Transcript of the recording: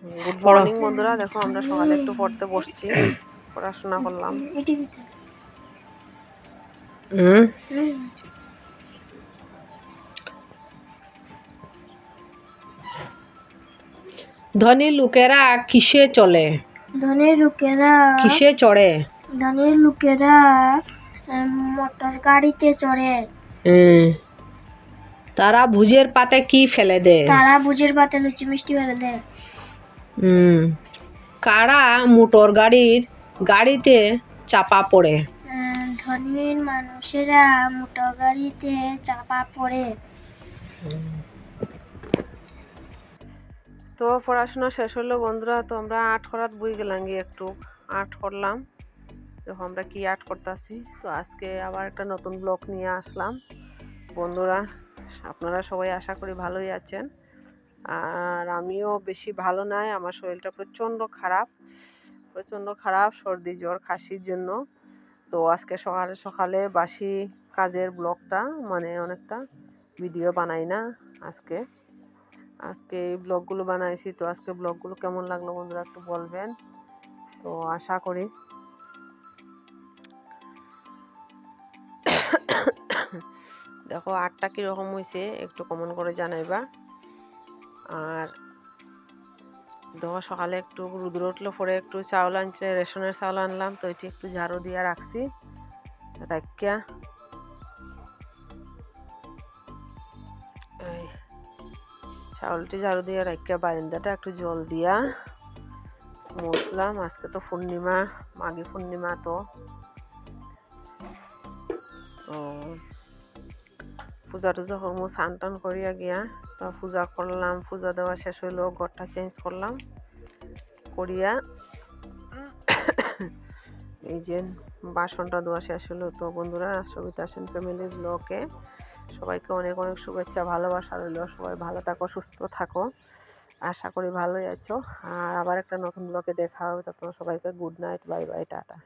Good morning বন্ধুরা, দেখো আমরা সকালে একটু পড়তে বসছি, পড়াশোনা করলাম। ধনী লোকেরা কিসে চলে? ধনী লোকেরা কিসে চড়ে? ধনী লোকেরা মোটর গাড়িতে চড়ে। তারা ভুজের পাতে কি ফেলে দেয়? তারা ভুজের পাতে লুচি মিষ্টি ফেলে দেয়। কারা মোটর গাড়িতে চাপা পড়ে? ধনী মানুষেরা মোটর গাড়িতে চাপা পড়ে। তো পড়াশোনা শেষ হলো বন্ধুরা, তো আমরা আর্ট করার বই গেলাম গিয়ে একটু আর্ট করলাম। দেখো আমরা কি আর্ট করতেছি। তো আজকে আবার একটা নতুন ব্লগ নিয়ে আসলাম বন্ধুরা। আপনারা সবাই আশা করি ভালোই আছেন, আর আমিও বেশি ভালো নাই। আমার শরীরটা প্রচণ্ড খারাপ, সর্দি জ্বর খাসির জন্য। তো আজকে সকালে বাসি কাজের ব্লগটা মানে অনেকটা ভিডিও বানাই না আজকে এই ব্লগগুলো বানাইছি। তো আজকে ব্লগগুলো কেমন লাগলো বন্ধুরা একটু বলবেন। তো আশা করি দেখো আটটা কীরকম হয়েছে একটু কমেন্ট করে জানাইবা। আর দেখো সকালে একটু রুদ্র উঠলো, পরে একটু চাউল আনছে, রেশনের চাউল আনলাম। তো এটি একটু ঝাড়ু দিয়ে রাখছি, রাখিয়া চাউলটি ঝাড়ু দিয়ে রাখিয়া বারিন্দাটা একটু জল দিয়া মুছলাম। আজকে তো পূর্ণিমা, মাঘী পূর্ণিমা। তো পূজা টুজা করবো, স্নান টান করিয়া গিয়া তো পূজা করলাম। পূজা দেওয়া শেষ হইলো, ঘরটা চেঞ্জ করলাম করিয়া এই যে বাসনটা ধোয়া শেষ হলো। তো বন্ধুরা, সবিতা সেন ফ্যামিলি ব্লগে সবাইকে অনেক অনেক শুভেচ্ছা, ভালোবাসা রইল। সবাই ভালো থাকো, সুস্থ থাকো, আশা করি ভালোই আছো। আর আবার একটা নতুন ব্লগে দেখা হবে। তত সবাইকে good night, bye bye, tata.